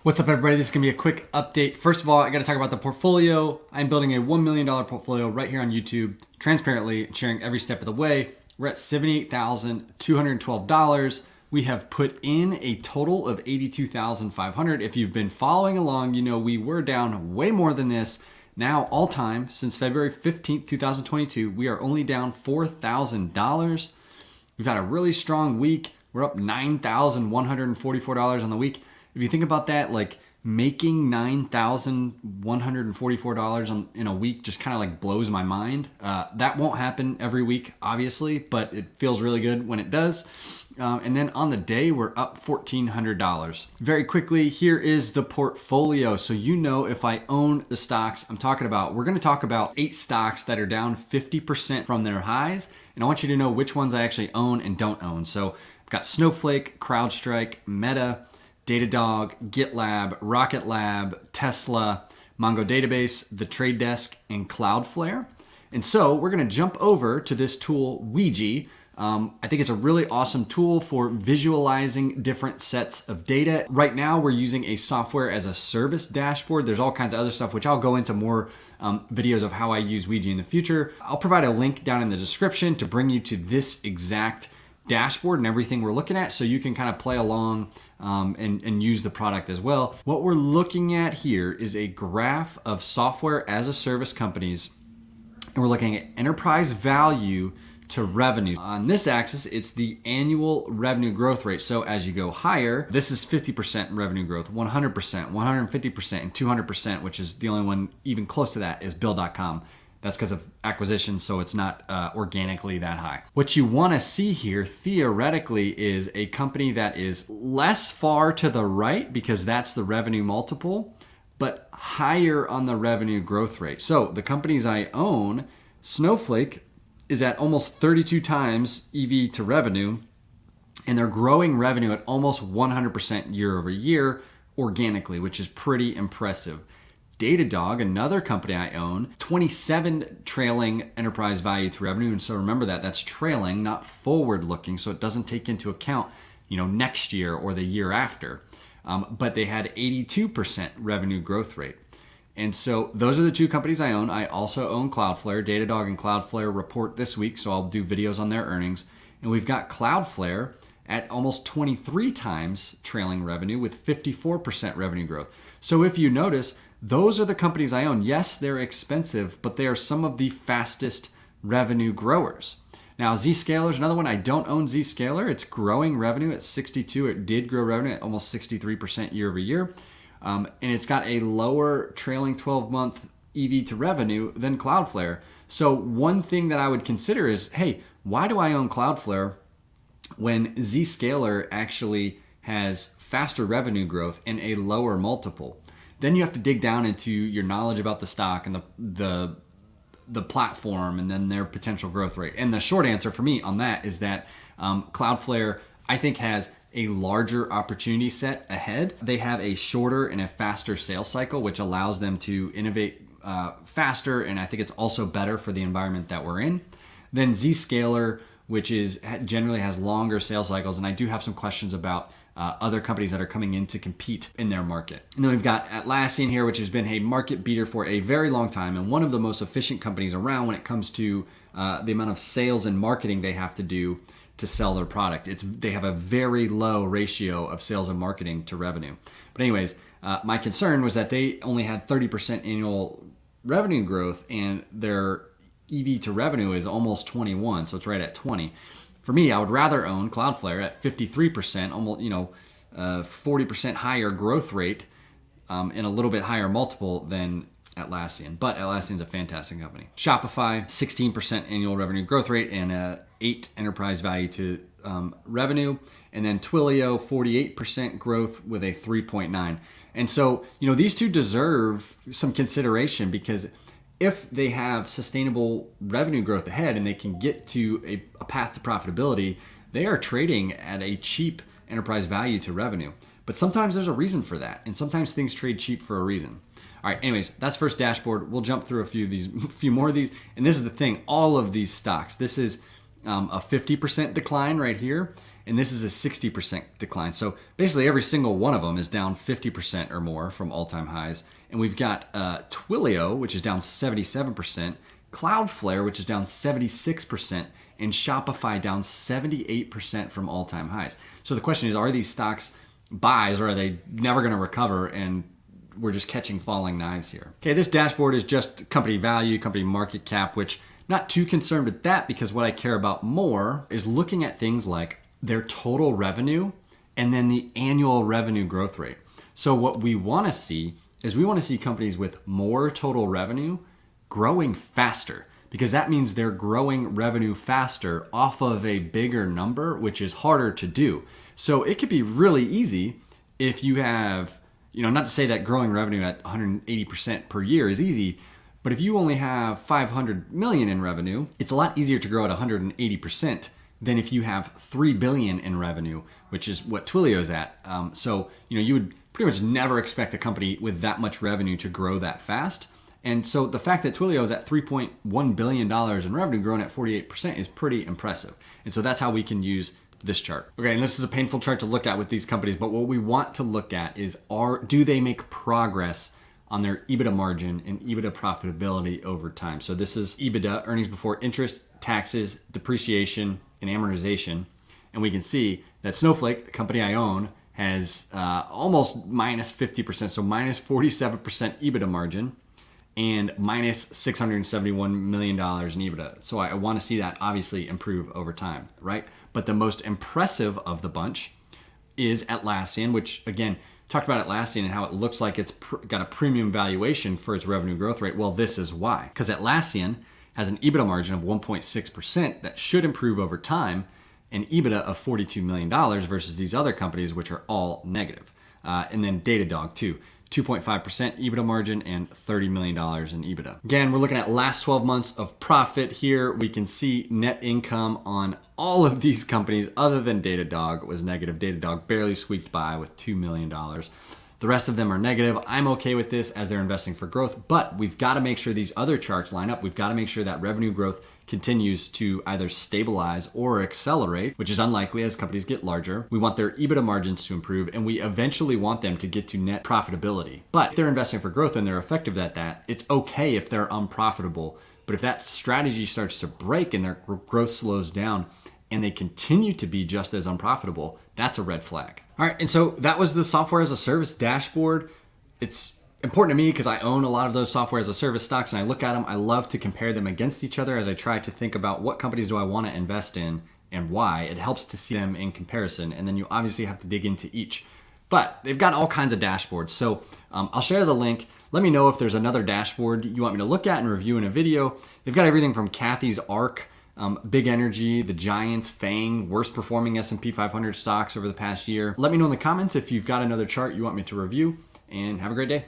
What's up, everybody? This is going to be a quick update. First of all, I got to talk about the portfolio. I'm building a $1 million portfolio right here on YouTube, transparently sharing every step of the way. We're at $78,212. We have put in a total of $82,500. If you've been following along, you know we were down way more than this. Now, all time, since February 15th, 2022, we are only down $4,000. We've had a really strong week. We're up $9,144 on the week. If you think about that, like making $9,144 in a week just kind of like blows my mind. That won't happen every week, obviously, but it feels really good when it does. And then on the day, we're up $1,400. Very quickly, here is the portfolio. So you know if I own the stocks I'm talking about, we're gonna talk about 8 stocks that are down 50% from their highs. And I want you to know which ones I actually own and don't own. So I've got Snowflake, Crowdstrike, Meta, Datadog, Gitlab, Rocket Lab, Tesla, MongoDB, The Trade Desk, and Cloudflare. And so we're gonna jump over to this tool, Ouija. I think it's a really awesome tool for visualizing different sets of data. Right now, we're using a software as a service dashboard. There's all kinds of other stuff, which I'll go into more videos of how I use Ouija in the future. I'll provide a link down in the description to bring you to this exact dashboard and everything we're looking at so you can kind of play along and use the product as well. What we're looking at here is a graph of software as a service companies, and we're looking at enterprise value to revenue. On this axis, it's the annual revenue growth rate. So as you go higher, this is 50% revenue growth, 100%, 150%, and 200%, which is the only one even close to that is Bill.com. That's because of acquisition, so it's not organically that high. What you want to see here, theoretically, is a company that is less far to the right, because that's the revenue multiple, but higher on the revenue growth rate. So the companies I own, Snowflake is at almost 32 times EV to revenue, and they're growing revenue at almost 100% year over year organically, which is pretty impressive. Datadog, another company I own, 27 trailing enterprise value to revenue. And so remember that, that's trailing, not forward looking. So it doesn't take into account, next year or the year after. But they had 82% revenue growth rate. And so those are the 2 companies I own. I also own Cloudflare. Datadog and Cloudflare report this week, so I'll do videos on their earnings. And we've got Cloudflare at almost 23 times trailing revenue with 54% revenue growth. So if you notice, those are the companies I own. Yes, they're expensive, but they are some of the fastest revenue growers. Now, Zscaler is another one. I don't own Zscaler. It's growing revenue at 62. It did grow revenue at almost 63% year over year. And it's got a lower trailing 12-month EV to revenue than Cloudflare. So one thing that I would consider is, hey, why do I own Cloudflare when Zscaler actually has faster revenue growth and a lower multiple? Then you have to dig down into your knowledge about the stock and the platform and then their potential growth rate. And the short answer for me on that is that Cloudflare, I think, has a larger opportunity set ahead. They have a shorter and a faster sales cycle, which allows them to innovate faster. And I think it's also better for the environment that we're in. Then Zscaler, which generally has longer sales cycles. And I do have some questions about other companies that are coming in to compete in their market. And then we've got Atlassian here, which has been a market beater for a very long time and one of the most efficient companies around when it comes to the amount of sales and marketing they have to do to sell their product. They have a very low ratio of sales and marketing to revenue. But anyways, my concern was that they only had 30% annual revenue growth and their EV to revenue is almost 21, so it's right at 20. For me, I would rather own Cloudflare at 53%, almost 40% higher growth rate and a little bit higher multiple than Atlassian. But Atlassian's a fantastic company. Shopify, 16% annual revenue growth rate and 8 enterprise value to revenue. And then Twilio, 48% growth with a 3.9. And so, these 2 deserve some consideration because if they have sustainable revenue growth ahead and they can get to a path to profitability, they are trading at a cheap enterprise value to revenue. But sometimes there's a reason for that, and sometimes things trade cheap for a reason. All right, anyways, that's first dashboard. We'll jump through a few more of these. And this is the thing, all of these stocks, this is a 50% decline right here. and this is a 60% decline. So basically every single one of them is down 50% or more from all-time highs. And we've got Twilio, which is down 77%, Cloudflare, which is down 76%, and Shopify down 78% from all-time highs. So the question is, are these stocks buys, or are they never going to recover and we're just catching falling knives here? Okay, this dashboard is just company value, company market cap, which not too concerned with that, because what I care about more is looking at things like their total revenue and then the annual revenue growth rate. So what we want to see is we want to see companies with more total revenue growing faster, because that means they're growing revenue faster off of a bigger number, which is harder to do. So it could be really easy if you have, not to say that growing revenue at 180% per year is easy, but if you only have 500 million in revenue, it's a lot easier to grow at 180% than if you have 3 billion in revenue, which is what Twilio's at. So, you would pretty much never expect a company with that much revenue to grow that fast. And so the fact that Twilio is at $3.1 billion in revenue, growing at 48%, is pretty impressive. And so that's how we can use this chart. Okay, and this is a painful chart to look at with these companies, but what we want to look at is, do they make progress on their EBITDA margin and EBITDA profitability over time? So this is EBITDA, earnings before interest, taxes, depreciation, and amortization. And we can see that Snowflake, the company I own, has almost minus 50%, so minus 47% EBITDA margin and minus $671 million in EBITDA. So I want to see that obviously improve over time, right? But the most impressive of the bunch is Atlassian, which again, talked about Atlassian and how it looks like it's got a premium valuation for its revenue growth rate. Well, this is why. Because Atlassian has an EBITDA margin of 1.6% that should improve over time, and EBITDA of $42 million versus these other companies, which are all negative. And then Datadog too, 2.5% EBITDA margin and $30 million in EBITDA. Again, we're looking at last 12 months of profit here. We can see net income on all of these companies other than Datadog was negative. Datadog barely squeaked by with $2 million. The rest of them are negative. I'm okay with this as they're investing for growth, but we've got to make sure these other charts line up. We've got to make sure that revenue growth continues to either stabilize or accelerate, which is unlikely as companies get larger. We want their EBITDA margins to improve, and we eventually want them to get to net profitability. But if they're investing for growth and they're effective at that, it's okay if they're unprofitable. But if that strategy starts to break and their growth slows down and they continue to be just as unprofitable, that's a red flag. All right, and so that was the software as a service dashboard. It's important to me because I own a lot of those software as a service stocks, and I look at them. I love to compare them against each other as I try to think about what companies do I want to invest in and why. It helps to see them in comparison, and then you obviously have to dig into each. But they've got all kinds of dashboards, so I'll share the link. Let me know if there's another dashboard you want me to look at and review in a video. They've got everything from Kathy's ARC, Big Energy, the Giants, FANG, worst performing S&P 500 stocks over the past year. Let me know in the comments if you've got another chart you want me to review, and have a great day.